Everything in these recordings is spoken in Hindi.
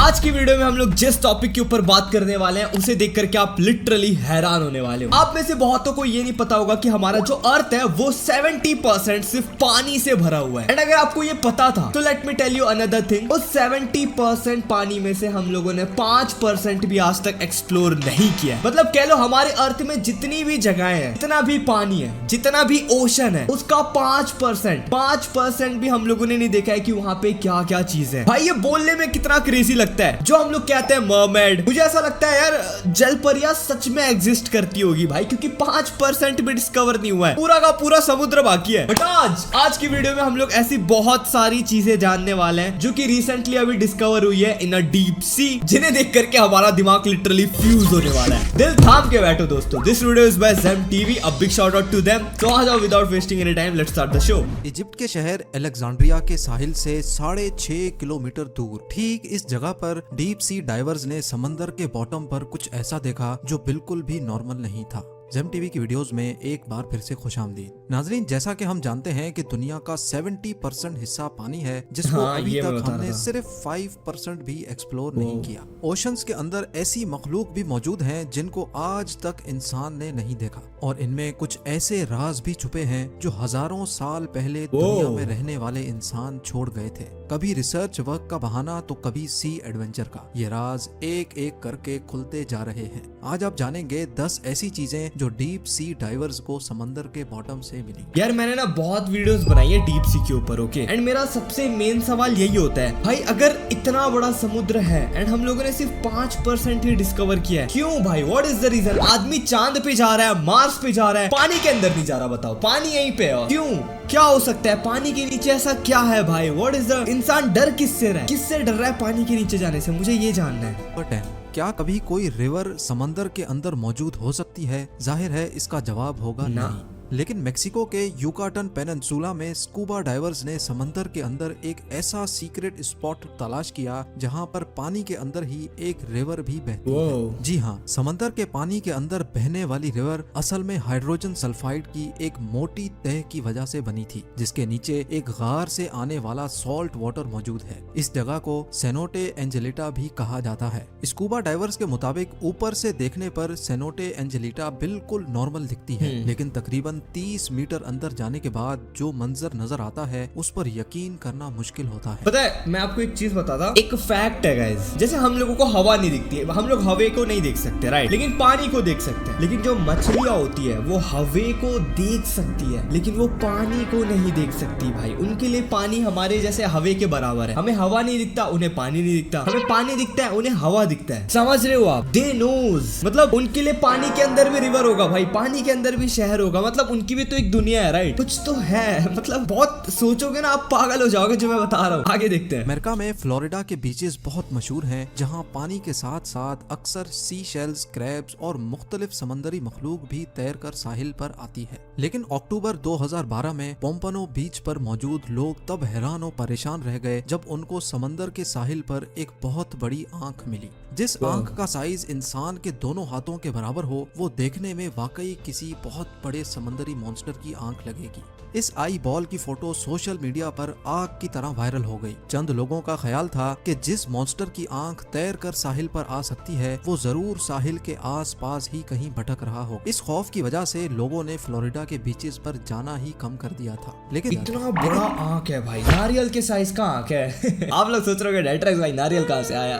आज की वीडियो में हम लोग जिस टॉपिक के ऊपर बात करने वाले हैं उसे देख करके आप लिटरली हैरान होने वाले हो। आप में से बहुतों को ये नहीं पता होगा कि हमारा जो अर्थ है वो 70% सिर्फ पानी से भरा हुआ है। एंड अगर आपको ये पता था तो let me tell you another thing, उस 70% पानी में से हम लोगों ने 5% भी आज तक एक्सप्लोर नहीं किया। मतलब कह लो हमारे अर्थ में जितनी भी जगहें हैं, जितना भी पानी है, जितना भी ओशन है, उसका 5% भी हम लोगों ने नहीं देखा है कि वहाँ पे क्या क्या चीज है। भाई ये बोलने में कितना क्रेजी लगता है। जो हम लोग कहते हैं मरमेड, मुझे ऐसा लगता है यार जलपरियां सच में एग्जिस्ट करती होगी भाई, क्योंकि 5% भी डिस्कवर नहीं हुआ है, पूरा का पूरा समुद्र बाकी है। बट आज की वीडियो में हम लोग ऐसी बहुत सारी चीजें जानने वाले हैं जो कि रिसेंटली अभी डिस्कवर हुई है इन अ डीप सी, जिन्हें देख करके हमारा दिमाग लिटरली फ्यूज होने वाला है। दिल थाम के बैठो दोस्तों। This video is by Zem TV, a big shout out to them. तो आ जाओ without wasting any time, let's start the show. Egypt के शहर अलेक्जेंड्रिया के साहिल से 6.5 किलोमीटर दूर ठीक इस जगह पर डीप सी डाइवर्स ने समंदर के बॉटम पर कुछ ऐसा देखा जो बिल्कुल भी नॉर्मल नहीं था। ज़ेम टीवी की वीडियोस में एक बार फिर से खुशामदीद। नाजरीन, जैसा कि हम जानते हैं कि दुनिया का 70% हिस्सा पानी है, जिसको अभी तक हमने सिर्फ 5% भी एक्सप्लोर नहीं किया। ओशंस के अंदर ऐसी मखलूक भी मौजूद हैं जिनको आज तक इंसान ने नहीं देखा, और इनमें कुछ ऐसे राज भी छुपे हैं जो हजारों साल पहले दुनिया में रहने वाले इंसान छोड़ गए थे। कभी रिसर्च वर्क का बहाना तो कभी सी एडवेंचर का। ये राज एक एक करके खुलते जा रहे हैं। आज आप जानेंगे 10 ऐसी चीजें जो डीप सी डाइवर्स को समंदर के बॉटम से मिली। यार मैंने ना बहुत वीडियोस बनाई है डीप सी के ऊपर, ओके, एंड मेरा सबसे मेन सवाल यही होता है, भाई अगर इतना बड़ा समुद्र है एंड हम लोगों ने सिर्फ 5% ही डिस्कवर किया है, क्यों भाई? What is the reason? आदमी चांद पे जा रहा है, मार्स पे जा रहा है, पानी के अंदर नहीं जा रहा। बताओ, पानी यहीं पे है, क्यों? क्या हो सकता है पानी के नीचे? ऐसा क्या है भाई? व्हाट इज द, इंसान डर किससे रहा है? किससे डर रहा है पानी के नीचे जाने से? मुझे ये जानना है। क्या कभी कोई रिवर समंदर के अंदर मौजूद हो सकती है? जाहिर है इसका जवाब होगा नहीं। लेकिन मेक्सिको के युकाटन पेनिनसुला में स्कूबा डाइवर्स ने समंदर के अंदर एक ऐसा सीक्रेट स्पॉट तलाश किया जहां पर पानी के अंदर ही एक रिवर भी बहती है। जी हाँ, समंदर के पानी के अंदर बहने वाली रिवर असल में हाइड्रोजन सल्फाइड की एक मोटी तह की वजह से बनी थी, जिसके नीचे एक गार से आने वाला सॉल्ट वाटर मौजूद है। इस जगह को सेनोटे एंजेलिटा भी कहा जाता है। स्कूबा डाइवर्स के मुताबिक ऊपर से देखने पर सेनोटे एंजेलिटा बिल्कुल नॉर्मल दिखती है, लेकिन तकरीबन 30 मीटर अंदर जाने के बाद जो मंजर नजर आता है उस पर यकीन करना मुश्किल होता है। पता है, मैं आपको एक चीज बताता, एक फैक्ट है गाइस, जैसे हम लोगों को हवा नहीं दिखती है, हम लोग हवे को नहीं देख सकते, राइट, लेकिन पानी को देख सकते हैं। लेकिन जो मछलियां होती है वो हवे को देख सकती है, लेकिन वो पानी को नहीं देख सकती भाई। उनके लिए पानी हमारे जैसे हवे के बराबर है। हमें हवा नहीं दिखता, उन्हें पानी नहीं दिखता। हमें पानी दिखता है, उन्हें हवा दिखता है। समझ रहे हो आप? दे नोज, मतलब उनके लिए पानी के अंदर भी रिवर होगा भाई, पानी के अंदर भी शहर होगा, मतलब उनकी भी तो एक दुनिया है, राइट? कुछ तो है, मतलब बहुत सोचोगे ना आप पागल हो जाओगे जो मैं बता रहा हूँ। आगे देखते हैं। अमेरिका में फ्लोरिडा के बीचेस बहुत मशहूर हैं, जहाँ पानी के साथ साथ अक्सर सी शेल्स, क्रैब्स और मुख्तलिफ समंदरी मखलूक भी तैर कर साहिल पर आती है। लेकिन अक्टूबर 2012 में पोम्पनो बीच पर मौजूद लोग तब हैरान और परेशान रह गए जब उनको समंदर के साहिल पर एक बहुत बड़ी आंख मिली। जिस आंख का साइज इंसान के दोनों हाथों के बराबर हो, वो देखने में वाकई किसी बहुत बड़े समंदरी मॉन्स्टर की आंख लगेगी। इस आई बॉल की फोटो सोशल मीडिया पर आग की तरह वायरल हो गई। चंद लोगों का ख्याल था कि जिस मॉन्स्टर की आंख तैर कर साहिल पर आ सकती है वो जरूर साहिल के आसपास ही कहीं भटक रहा हो। इस खौफ की वजह से लोगों ने फ्लोरिडा के बीचेस पर जाना ही कम कर दिया था। लेकिन इतना बड़ा आंख है भाई, नारियल के साइज का आंख है। आप लोग सोच रहे हो भाई नारियल कहाँ से आया?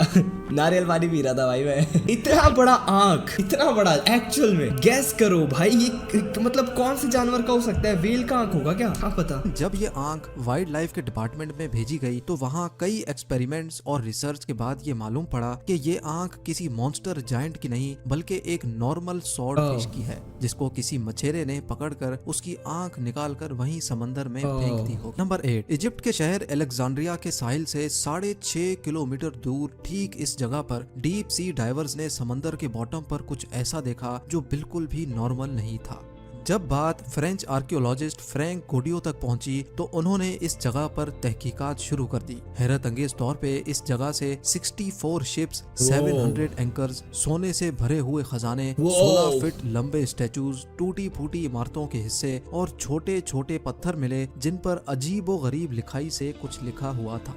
नारियल पानी पी रहा था भाई मैं। इतना बड़ा आंख, इतना बड़ा, एक्चुअल में गैस करो भाई ये मतलब कौन से जानवर का हो सकता है? वेल का आंख होगा क्या? हाँ पता। जब ये आंख वाइल्ड लाइफ के डिपार्टमेंट में भेजी गई तो वहाँ कई एक्सपेरिमेंट्स और रिसर्च के बाद ये मालूम पड़ा कि ये आंख किसी मॉन्स्टर जायंट की नहीं बल्कि एक नॉर्मल स्वॉर्ड फिश की है, जिसको किसी मछेरे ने पकड़कर उसकी आंख निकालकर वहीं समंदर में फेंक दी हो। नंबर 8, इजिप्ट के शहर अलेक्जेंड्रिया के साहिल से 6.5 किलोमीटर दूर ठीक इस जगह पर डीप सी डाइवर्स ने समंदर के बॉटम पर कुछ ऐसा देखा जो बिल्कुल भी नॉर्मल नहीं था। जब बात फ्रेंच आर्कियोलॉजिस्ट फ्रैंक गोडियो तक पहुंची तो उन्होंने इस जगह पर तहकीकात शुरू कर दी। हैरत अंगेज तौर पे इस जगह से 64 शिप्स, 700 एंकर्स, सोने से भरे हुए खजाने, 16 फीट लंबे स्टैचूज, टूटी फूटी इमारतों के हिस्से और छोटे छोटे पत्थर मिले जिन पर अजीबो गरीब लिखाई से कुछ लिखा हुआ था।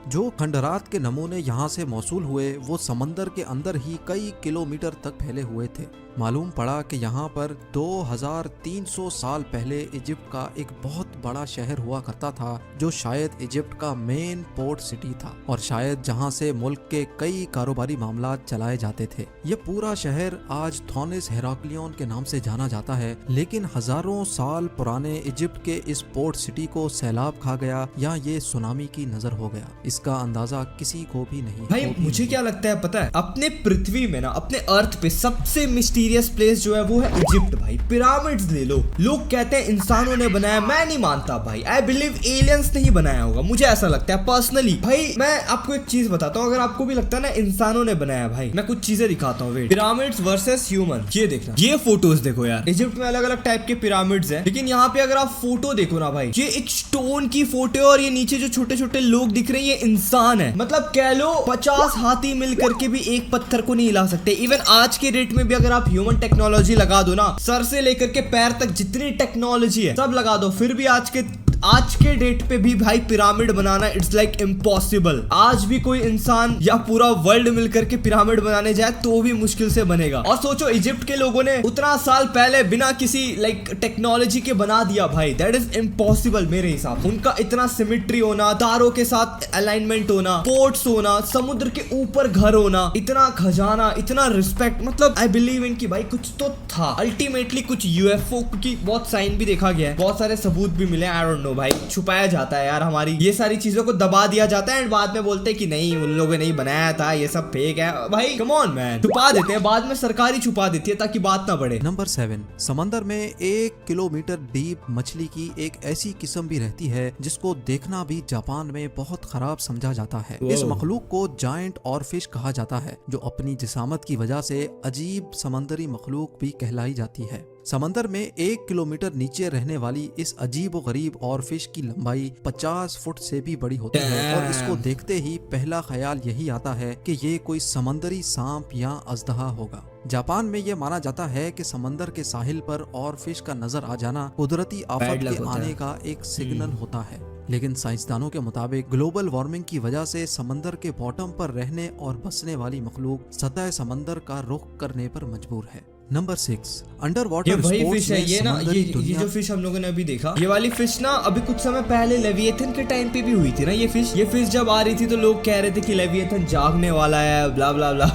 जो खंडरात के नमूने यहाँ से मौसूल हुए वो समंदर के अंदर ही कई किलोमीटर तक फैले हुए थे। मालूम पड़ा कि यहाँ पर 2300 साल पहले इजिप्ट का एक बहुत बड़ा शहर हुआ करता था, जो शायद इजिप्ट का मेन पोर्ट सिटी था और शायद जहाँ से मुल्क के कई कारोबारी मामला चलाए जाते थे। ये पूरा शहर आज थॉनिस हेराक्लियन के नाम से जाना जाता है, लेकिन हजारों साल पुराने इजिप्ट के इस पोर्ट सिटी को सैलाब खा गया या ये सुनामी की नजर हो गया, इसका अंदाजा किसी को भी नहीं। भाई मुझे क्या लगता है पता है, अपने पृथ्वी में ना, अपने अर्थ पे सबसे मिस्टीरियस प्लेस जो है वो है इजिप्ट। भाई पिरामिड्स ले लो, लोग कहते हैं इंसानों ने बनाया, मैं नहीं मानता भाई। आई बिलीव एलियंस ने ही बनाया होगा, मुझे ऐसा लगता है पर्सनली। भाई मैं आपको एक चीज बताता हूँ, अगर आपको भी लगता है ना इंसानों ने बनाया, भाई मैं कुछ चीजें दिखाता हूँ। पिरामिड्स वर्सेस ह्यूमन, ये देखना, ये फोटोज देखो यार। इजिप्ट में अलग अलग टाइप के पिरामिड्स हैं, लेकिन यहाँ पे अगर आप फोटो देखो ना भाई, ये एक स्टोन की फोटो है और ये नीचे जो छोटे छोटे लोग दिख रहे हैं ये इंसान है। मतलब कह लो 50 हाथी मिल करके भी एक पत्थर को नहीं हिला सकते। इवन आज के डेट में भी अगर आप ह्यूमन टेक्नोलॉजी लगा दो ना, सर से लेकर के पैर तक जितनी टेक्नोलॉजी है सब लगा दो, फिर भी आज के डेट पे भी भाई pyramid banana it's like impossible. आज भी कोई इंसान या पूरा वर्ल्ड मिलकर के पिरामिड बनाने जाए तो भी मुश्किल से बनेगा। और सोचो इजिप्ट के लोगों ने उतना साल पहले बिना किसी लाइक टेक्नोलॉजी के बना दिया भाई, दैट इज इम्पॉसिबल मेरे हिसाब। उनका इतना सिमेट्री होना, तारों के साथ अलाइनमेंट होना, पोर्ट्स होना, समुद्र के ऊपर घर होना, इतना खजाना, इतना रिस्पेक्ट, मतलब आई बिलीव इन की भाई कुछ तो था अल्टीमेटली। कुछ यूएफओ की बहुत साइन भी देखा गया है, बहुत सारे सबूत भी मिले। आई डोंट नो भाई, छुपाया जाता है यार, हमारी ये सारी चीजों को दबा दिया जाता है एंड बाद में बोलते हैं कि नहीं उन लोगों ने नहीं बनाया था, ये सब फेक है। भाई कम ऑन मैन, छुपा देते हैं, बाद में सरकार ही छुपा देती है ताकि बात ना बढ़े। नंबर 7, समंदर में 1 किलोमीटर डीप मछली की एक ऐसी किस्म भी रहती है जिसको देखना भी जापान में बहुत खराब समझा जाता है। इस मखलूक को जायंट और फिश कहा जाता है, जो अपनी जिसामत की वजह से अजीब समंदरी मखलूक भी कहलाई जाती है। समंदर में 1 किलोमीटर नीचे रहने वाली इस अजीब व गरीब और फिश की लंबाई 50 फुट से भी बड़ी होती है और इसको देखते ही पहला ख्याल यही आता है कि ये कोई समंदरी सांप या अजदहा होगा। जापान में ये माना जाता है कि समंदर के साहिल पर और फिश का नजर आ जाना कुदरती आफत के आने का एक सिग्नल होता है, लेकिन साइंसदानों के मुताबिक ग्लोबल वार्मिंग की वजह से समंदर के बॉटम पर रहने और बसने वाली मखलूक सतह समंदर का रुख करने पर मजबूर है। नंबर 6, अंडर वाटर ये वही स्पोर्ट्स फिश है, में ये ना समंदरी ये दुनिया जो फिश हम लोगों ने अभी देखा, ये वाली फिश ना अभी कुछ समय पहले लेविएथन के टाइम पे भी हुई थी ना। ये फिश जब आ रही थी तो लोग कह रहे थे कि लेविएथन जागने वाला है, ब्ला ब्ला ब्ला।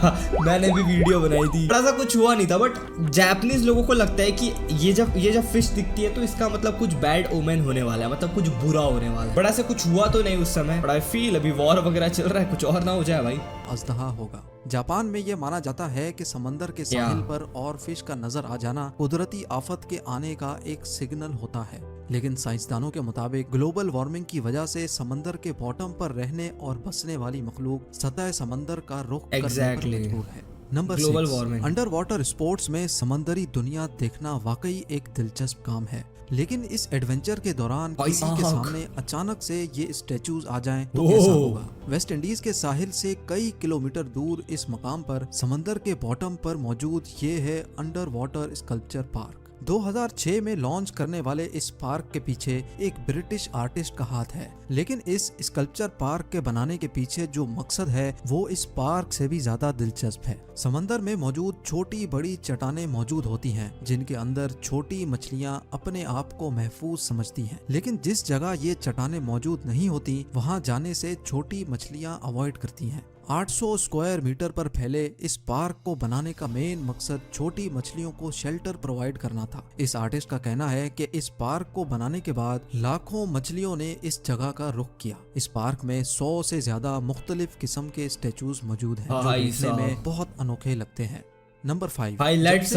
मैंने भी वीडियो बनाई थी, थोड़ा सा कुछ हुआ नहीं था, बट जापानीज लोगों को लगता है कि ये जब फिश दिखती है तो इसका मतलब कुछ बैड ओमेन होने वाला है, मतलब कुछ बुरा होने वाला है। बड़ा से कुछ हुआ तो नहीं उस समय, बड़ा फील अभी वॉर वगैरह चल रहा है, कुछ और ना हो जाए भाई। अजदहा होगा। जापान में यह माना जाता है कि समंदर के साहिल पर और फिश का नजर आ जाना कुदरती आफत के आने का एक सिग्नल होता है, लेकिन साइंसदानों के मुताबिक ग्लोबल वार्मिंग की वजह से समंदर के बॉटम पर रहने और बसने वाली मखलूक सतह समंदर का रुख करने पर मजबूर है। नंबर 6, अंडर वाटर स्पोर्ट्स में समंदरी दुनिया देखना वाकई एक दिलचस्प काम है, लेकिन इस एडवेंचर के दौरान किसी के सामने अचानक से ये स्टैचूज आ जाएं तो कैसा होगा। वेस्ट इंडीज के साहिल से कई किलोमीटर दूर इस मकाम पर समंदर के बॉटम पर मौजूद ये है अंडर वाटर स्कल्पचर पार्क। 2006 में लॉन्च करने वाले इस पार्क के पीछे एक ब्रिटिश आर्टिस्ट का हाथ है, लेकिन इस स्कल्पचर पार्क के बनाने के पीछे जो मकसद है वो इस पार्क से भी ज्यादा दिलचस्प है। समंदर में मौजूद छोटी बड़ी चट्टानें मौजूद होती हैं, जिनके अंदर छोटी मछलियां अपने आप को महफूज समझती हैं, लेकिन जिस जगह ये चट्टानें मौजूद नहीं होती वहां जाने से छोटी मछलियां अवॉइड करती हैं। 800 स्क्वायर मीटर पर फैले इस पार्क को बनाने का मेन मकसद छोटी मछलियों को शेल्टर प्रोवाइड करना था। इस आर्टिस्ट का कहना है कि इस पार्क को बनाने के बाद लाखों मछलियों ने इस जगह का रुख किया। इस पार्क में 100 से ज्यादा मुख्तलिफ किस्म के स्टैचूज मौजूद हैं, जो देखने में बहुत अनोखे लगते हैं। नंबर 5, भाई लेट्स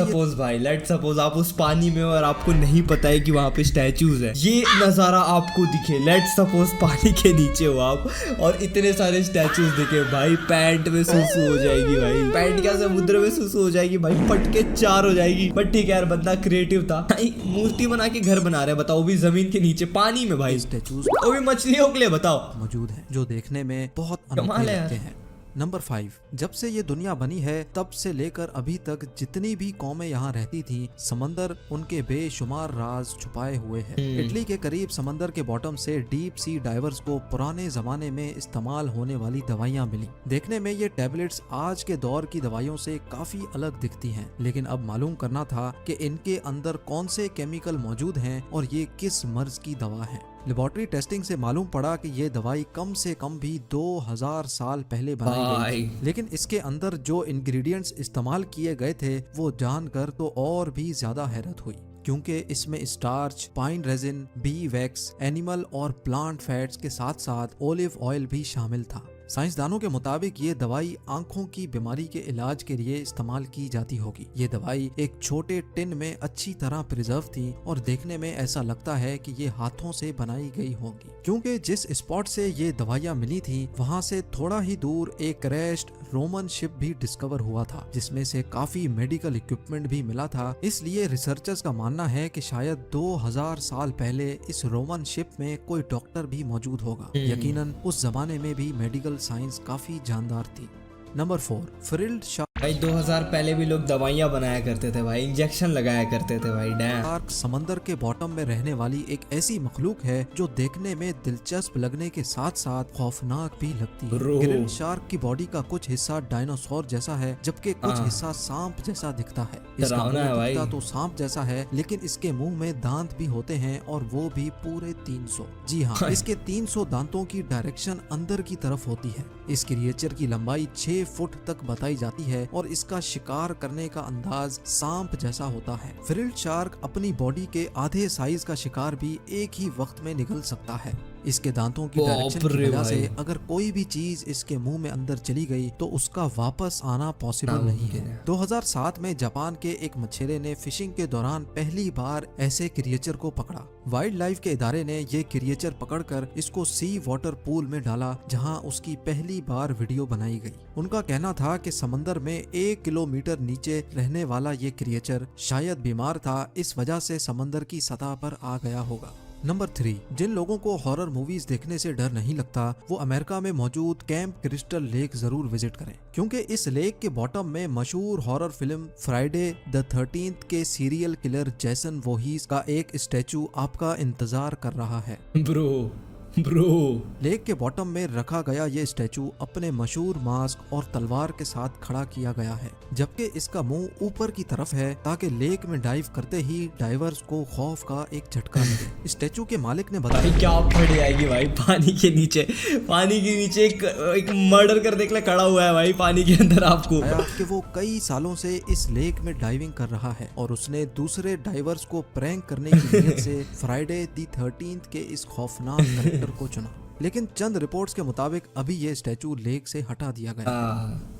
सपोज आप उस पानी में हो और आपको नहीं पता है कि वहाँ पे स्टैचूज है, ये नज़ारा आपको दिखे। लेट्स सपोज पानी के नीचे हो आप और इतने सारे स्टैचूज दिखे, भाई पैंट में सुसु हो जाएगी, भाई पैंट क्या समुद्र में सुसु हो जाएगी, भाई फटके 4 हो जाएगी। बट ठीक है यार, बंदा क्रिएटिव था, मूर्ति बना के घर बना रहे हैं, बताओ भी जमीन के नीचे पानी में भाई। स्टैचूज वो भी मछलियों के लिए, बताओ मौजूद है जो देखने में बहुत अनोखे लगते हैं। नंबर 5, जब से ये दुनिया बनी है तब से लेकर अभी तक जितनी भी कौमें यहाँ रहती थी, समंदर उनके बेशुमार राज छुपाए हुए है। इटली के करीब समंदर के बॉटम से डीप सी डाइवर्स को पुराने जमाने में इस्तेमाल होने वाली दवाइयाँ मिली। देखने में ये टैबलेट्स आज के दौर की दवाइयों से काफी अलग दिखती हैं, लेकिन अब मालूम करना था कि इनके अंदर कौन से केमिकल मौजूद हैं और ये किस मर्ज की दवा है। लेबोरेटरी टेस्टिंग से मालूम पड़ा कि ये दवाई कम से कम भी 2000 साल पहले बनाई गई थी, लेकिन इसके अंदर जो इंग्रेडिएंट्स इस्तेमाल किए गए थे वो जानकर तो और भी ज्यादा हैरत हुई, क्योंकि इसमें starch, pine resin, B wax, animal और प्लांट फैट्स के साथ साथ ओलिव ऑयल भी शामिल था। साइंसदानों के मुताबिक ये दवाई आंखों की बीमारी के इलाज के लिए इस्तेमाल की जाती होगी। ये दवाई एक छोटे टिन में अच्छी तरह प्रिजर्व थी और देखने में ऐसा लगता है कि ये हाथों से बनाई गई होगी, क्योंकि जिस स्पॉट से ये दवाइयाँ मिली थी वहाँ से थोड़ा ही दूर एक क्रैश्ड रोमन शिप भी डिस्कवर हुआ था, जिसमें से काफी मेडिकल इक्विपमेंट भी मिला था। इसलिए रिसर्चर्स का मानना है कि शायद 2000 साल पहले इस रोमन शिप में कोई डॉक्टर भी मौजूद होगा। यकीनन उस जमाने में भी मेडिकल साइंस काफी जानदार थी। Number 4, frilled shark. भाई 2000 पहले भी लोग दवाइयाँ बनाया करते थे भाई, इंजेक्शन लगाया करते थे भाई। डैम। शार्क समंदर के बॉटम में रहने वाली एक ऐसी मखलूक है जो देखने में दिलचस्प लगने के साथ साथ खौफनाक भी लगती है। ग्रिल शार्क की बॉडी का कुछ हिस्सा डायनासोर जैसा है, जबकि कुछ हिस्सा सांप जैसा दिखता है। इसका मुंह दिखता तो सांप जैसा है, लेकिन इसके मुंह में दांत भी होते हैं और वो भी पूरे 300। जी हाँ, इसके 300 दांतों की डायरेक्शन अंदर की तरफ होती है। इस क्रिएचर की लंबाई 6 फुट तक बताई जाती है और इसका शिकार करने का अंदाज सांप जैसा होता है। फ्रिल्ड शार्क अपनी बॉडी के आधे साइज का शिकार भी एक ही वक्त में निगल सकता है। इसके दांतों की डायरेक्शन की वजह से अगर कोई भी चीज इसके मुंह में अंदर चली गई तो उसका वापस आना पॉसिबल नहीं है। 2007 में जापान के एक मछेरे ने फिशिंग के दौरान पहली बार ऐसे क्रिएचर को पकड़ा। वाइल्ड लाइफ के इदारे ने ये क्रिएचर पकड़कर इसको सी वाटर पूल में डाला, जहां उसकी पहली बार वीडियो बनाई गई। उनका कहना था कि समंदर में 1 किलोमीटर नीचे रहने वाला ये क्रिएचर शायद बीमार था, इस वजह से समंदर की सतह पर आ गया होगा। नंबर 3, जिन लोगों को हॉरर मूवीज देखने से डर नहीं लगता वो अमेरिका में मौजूद कैंप क्रिस्टल लेक जरूर विजिट करें, क्योंकि इस लेक के बॉटम में मशहूर horror film Friday the 13th के सीरियल किलर जैसन वोहीस का एक स्टैचू आपका इंतजार कर रहा है। ब्रो लेक के बॉटम में रखा गया ये स्टैचू अपने मशहूर मास्क और तलवार के साथ खड़ा किया गया है, जबकि इसका मुंह ऊपर की तरफ है ताकि लेक में डाइव करते ही डाइवर्स को खौफ का एक झटका लगे। स्टैचू के मालिक ने बताया क्या फट जाएगी भाई पानी के नीचे एक मर्डर करने के लिए खड़ा हुआ है भाई पानी के अंदर आपको। कि वो कई सालों से इस लेक में डाइविंग कर रहा है और उसने दूसरे डाइवर्स को प्रैंक करने की नीयत से फ्राइडे द 13th के इस खौफनाक कैरेक्टर को चुना, लेकिन चंद रिपोर्ट्स के मुताबिक अभी ये स्टैचू लेक से हटा दिया गया।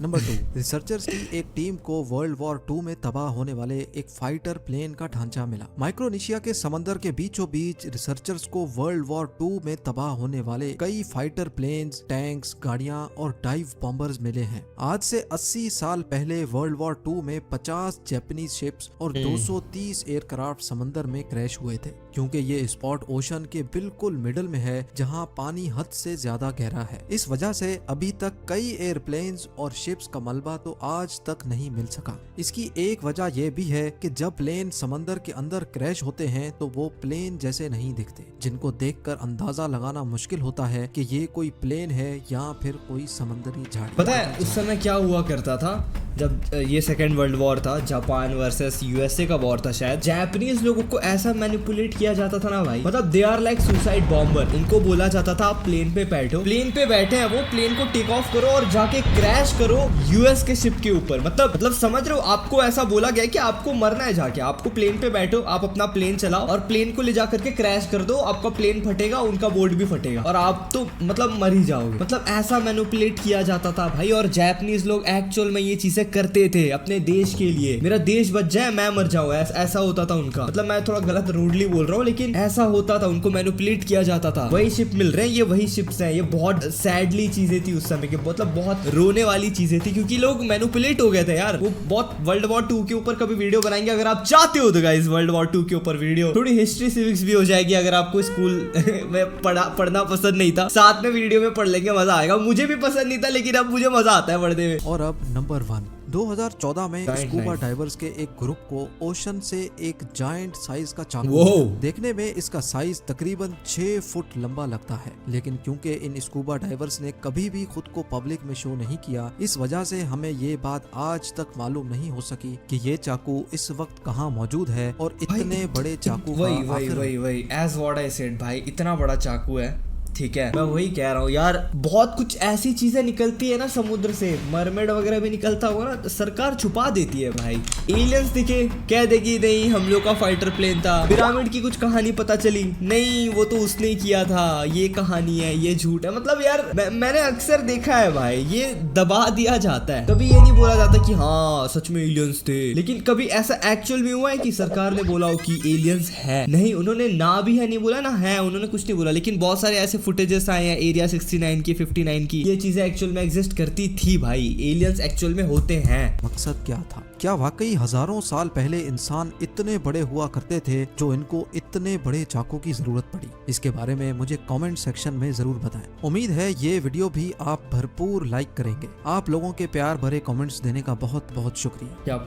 नंबर 2, रिसर्चर्स की एक टीम को वर्ल्ड वॉर 2 में तबाह होने वाले एक फाइटर प्लेन का ढांचा मिला। माइक्रोनेशिया के समंदर के बीचों बीच रिसर्चर्स को वर्ल्ड वॉर 2 में तबाह होने वाले कई फाइटर प्लेन्स, टैंक्स, गाड़ियां और डाइव बॉम्बर्स मिले हैं। आज से 80 साल पहले वर्ल्ड वॉर 2 में 50 जापानीज शिप्स और 230 एयरक्राफ्ट समंदर में क्रैश हुए थे, क्योंकि ये स्पॉट ओशन के बिल्कुल मिडल में है जहां पानी हद से ज्यादा गहरा है। इस वजह से अभी तक कई एयरप्लेन्स और शिप्स का मलबा तो आज तक नहीं मिल सका। इसकी एक वजह यह भी है कि जब प्लेन समंदर के अंदर क्रैश होते हैं तो वो प्लेन जैसे नहीं दिखते, जिनको देखकर अंदाजा लगाना मुश्किल होता है कि ये कोई प्लेन है या फिर कोई समंदरी झाड़ी। पता है उस समय क्या हुआ करता था जब ये सेकेंड वर्ल्ड वॉर था, जापान वर्सेस यूएसए का वॉर था शायद। जापानीज लोगों को ऐसा मैनिपुलेट किया जाता था ना भाई, मतलब they are like suicide bomber. इनको बोला जाता था आप प्लेन पे बैठो, प्लेन पे बैठे हैं वो, प्लेन को टेक ऑफ करो और जाके क्रैश करो यूएस के शिप के ऊपर। मतलब समझ रहे हो, आपको ऐसा बोला गया कि आपको मरना है, जाके आपको प्लेन पे बैठो, आप अपना प्लेन चलाओ और प्लेन को ले जा करके क्रैश कर दो, आपका प्लेन फटेगा, उनका बोर्ड भी फटेगा और आप तो मतलब मर ही जाओगे। मतलब ऐसा मैनिपुलेट किया जाता था भाई। और जापानीज लोग एक्चुअल में ये चीजें करते थे अपने देश के लिए, मेरा देश बच जाए मैं मर जाऊं, ऐसा होता था उनका। मतलब मैं थोड़ा गलत रूडली बोल रहा हूँ, लेकिन ऐसा होता था, उनको मैनिपुलेट किया जाता था। वही शिप मिल रहे हैं, ये वही शिप्स हैं। ये बहुत सैडली चीजें थी उस समय की, मतलब बहुत रोने वाली चीजें थी, क्योंकि लोग मैनिपुलेट हो गए थे यार। वो बहुत वर्ल्ड वॉर 2 के ऊपर कभी वीडियो बनाएंगे अगर आप चाहते हो तो गाइस, वर्ल्ड वॉर 2 के ऊपर वीडियो। थोड़ी हिस्ट्री सिविक्स भी हो जाएगी, अगर आपको स्कूल में पढ़ना पसंद नहीं था, साथ में वीडियो में पढ़ लेंगे, मजा आएगा। मुझे भी पसंद नहीं था, लेकिन अब मुझे मजा आता है पढ़ने में। और अब नंबर 1, 2014 में स्कूबा डाइवर्स के एक ग्रुप को ओशन से एक जायंट साइज का चाकू, देखने में इसका साइज तकरीबन 6 फुट लंबा लगता है, लेकिन क्योंकि इन स्कूबा डाइवर्स ने कभी भी खुद को पब्लिक में शो नहीं किया, इस वजह से हमें ये बात आज तक मालूम नहीं हो सकी कि ये चाकू इस वक्त कहाँ मौजूद है और इतने बड़े चाकू वही एज व्हाट आई सेड भाई, इतना बड़ा चाकू है। ठीक है, मैं वही कह रहा हूँ यार, बहुत कुछ ऐसी चीजें निकलती है ना समुद्र से, मरमेड वगैरह भी निकलता होगा ना, सरकार छुपा देती है भाई। एलियंस दिखे, कह देगी नहीं हम लोग का फाइटर प्लेन था। पिरामिड की कुछ कहानी पता चली, नहीं वो तो उसने किया था, ये कहानी है, ये झूठ है। मतलब यार मैंने अक्सर देखा है भाई, ये दबा दिया जाता है। कभी ये नहीं बोला जाता कि हाँ सच में एलियंस थे, लेकिन कभी ऐसा एक्चुअल में हुआ है कि सरकार ने बोला हो कि एलियंस है? नहीं, उन्होंने ना भी है नहीं बोला ना है, उन्होंने कुछ नहीं बोला, लेकिन बहुत सारे ऐसे फुटेजेस आए हैं एरिया 69 की, 59 की, ये चीजें एक्चुअल में एग्जिस्ट करती थी भाई। एलियंस एक्चुअल में होते हैं। मकसद क्या था? क्या वाकई हजारों साल पहले इंसान इतने बड़े हुआ करते थे जो इनको इतने बड़े चाकू की जरूरत पड़ी? इसके बारे में मुझे कमेंट सेक्शन में जरूर बताएं। उम्मीद है ये वीडियो भी आप भरपूर लाइक करेंगे। आप लोगों के प्यार भरे कमेंट्स देने का बहुत बहुत शुक्रिया।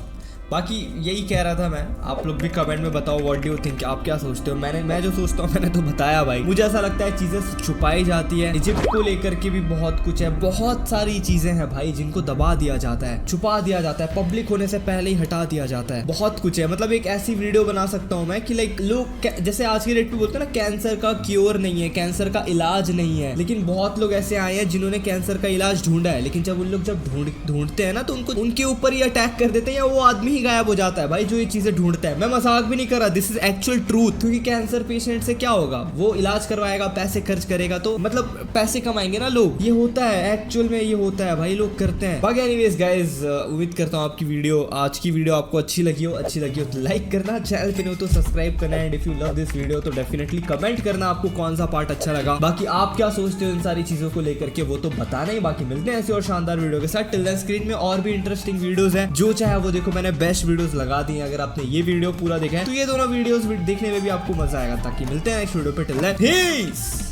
बाकी यही कह रहा था मैं, आप लोग भी कमेंट में बताओ व्हाट डू यू थिंक, आप क्या सोचते हो। मैं जो सोचता हूँ मैंने तो बताया भाई। मुझे ऐसा लगता है चीजें छुपाई जाती है। इजिप्ट को लेकर के भी बहुत कुछ है, बहुत सारी चीजें हैं भाई जिनको दबा दिया जाता है, छुपा दिया जाता है, पब्लिक होने से पहले ही हटा दिया जाता है। बहुत कुछ है, मतलब एक ऐसी वीडियो बना सकता हूँ मैं कि लाइक लोग जैसे आज की डेट पे बोलते हैं ना, कैंसर का क्योर नहीं है, कैंसर का इलाज नहीं है, लेकिन बहुत लोग ऐसे आए हैं जिन्होंने कैंसर का इलाज ढूंढा है, लेकिन जब उन लोग जब ढूंढते हैं ना तो उनके ऊपर ही अटैक कर देते हैं या वो आदमी ही गायब हो जाता है भाई जो ये चीजें ढूंढता है। मैं मजाक भी नहीं कर रहा, दिस इज एक्चुअल ट्रूथ। क्योंकि कैंसर पेशेंट से क्या होगा, वो इलाज करवाएगा, पैसे खर्च करेगा, तो मतलब पैसे कमाएंगे ना लोग। ये होता है एक्चुअल में, ये होता है भाई, लोग करते हैं। बाकी एनीवेज गाइस, उम्मीद करता हूँ आपकी वीडियो, आज की वीडियो आपको अच्छी लगी हो तो लाइक करना, चैनल पे नहीं हो तो सब्सक्राइब करना, and if you love this video तो डेफिनेटली कमेंट करना आपको कौन सा पार्ट अच्छा लगा। बाकी आप क्या सोचते हो इन सारी चीजों को लेकर के, वो तो बताना ही। बाकी मिलते हैं ऐसे और शानदार वीडियो के साथ। टिल देन स्क्रीन में और भी इंटरेस्टिंग वीडियोस हैं, जो चाहे वो देखो, मैंने बेस्ट वीडियोस लगा दी हैं। अगर आपने ये वीडियो पूरा देखा है तो ये दोनों वीडियोस देखने में भी आपको मजा आएगा। ताकि मिलते हैं नेक्स्ट वीडियो पे, टिल देन पीस।